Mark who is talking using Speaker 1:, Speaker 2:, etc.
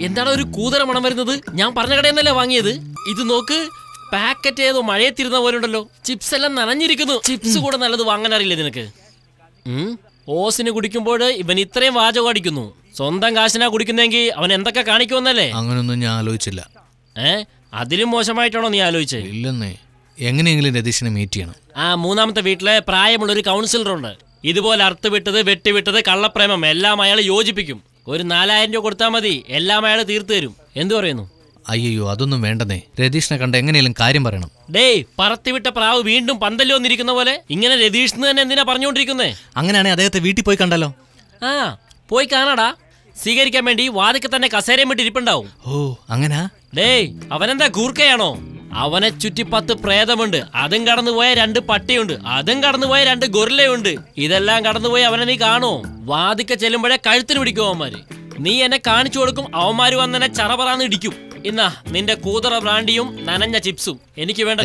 Speaker 1: എന്താണ് ഒരു കൂതറ മണം വരുന്നത്? ഞാൻ പറഞ്ഞ കടയിൽ നിന്നല്ലേ വാങ്ങിയത്. ഇത് നോക്ക്, പാക്കറ്റ് ഏതോ മഴയത്തിരുന്ന പോലെ ഉണ്ടല്ലോ. ചിപ്സ് എല്ലാം നനഞ്ഞിരിക്കുന്നു. ചിപ്സ് കൂടെ നല്ലത് വാങ്ങാൻ അറിയില്ലേ നിനക്ക്? ഓസിന് കുടിക്കുമ്പോൾ ഇവൻ ഇത്രയും വാചകം അടിക്കുന്നു. സ്വന്തം കാശിനാ കുടിക്കുന്നെങ്കിൽ അവൻ എന്തൊക്കെ കാണിക്കുമെന്നല്ലേ?
Speaker 2: അങ്ങനൊന്നും ഞാൻ ആലോചിച്ചില്ല.
Speaker 1: അതിലും മോശമായിട്ടാണോ നീ ആലോചിച്ചേ?
Speaker 2: ഇല്ലെന്നേ, എങ്ങനെയെങ്കിലും രതീഷിനെ മീറ്റ് ചെയ്യണം.
Speaker 1: മൂന്നാമത്തെ വീട്ടിലെ പ്രായമുള്ളൊരു കൗൺസിലറുണ്ട്. ഇതുപോലെ അറുത്തുവിട്ടത്, വെട്ടിവിട്ടത്, കള്ളപ്രേമം എല്ലാം അയാൾ യോജിപ്പിക്കും. ഒരു 4000 രൂപ കൊടുത്താൽ മതി, എല്ലാം അയാൾ തീർത്തു തരും. എന്തു പറയുന്നു?
Speaker 2: അയ്യോ, അതൊന്നും വേണ്ടെന്നേ. രതീഷിനെ കണ്ട എങ്ങനെയും കാര്യം പറയണം.
Speaker 1: ഡേയ്, പറത്തിവിട്ട പ്രാവ് വീണ്ടും പന്തല് വന്നിരിക്കുന്ന പോലെ ഇങ്ങനെ രതീഷ് തന്നെ എന്തിനാ പറഞ്ഞുകൊണ്ടിരിക്കുന്നേ?
Speaker 2: അങ്ങനെയാണെ അദ്ദേഹത്തെ വീട്ടിൽ പോയി കണ്ടല്ലോ.
Speaker 1: പോയി കാണാടാ. സ്വീകരിക്കാൻ വേണ്ടി വാതിക്ക് തന്നെ കസേരയും വിട്ട് ഇരിപ്പുണ്ടാവും.
Speaker 2: ഓ, അങ്ങനാ?
Speaker 1: ഡേയ്, അവനെന്താ ഗൂർക്കയാണോ? അവനെ ചുറ്റി 10 പ്രേതമുണ്ട്. അതും കടന്നുപോയ 2 പട്ടിയുണ്ട്. അതും കടന്നുപോയ 2 ഗൊറില്ലയുണ്ട്. ഇതെല്ലാം കടന്നുപോയി അവനെ നീ കാണോ? വാതിക്ക ചെല്ലുമ്പോഴേ കഴുത്തിന് പിടിക്കും അവന്മാര്. നീ എന്നെ കാണിച്ചു കൊടുക്കും, അവന്മാര് വന്നെന്നെ ചറപറാന്ന് ഇടിക്കും. ഇന്നാ നിന്റെ കൂതറ ബ്രാൻഡിയും നനഞ്ഞ ചിപ്സും. എനിക്ക് വേണ്ട.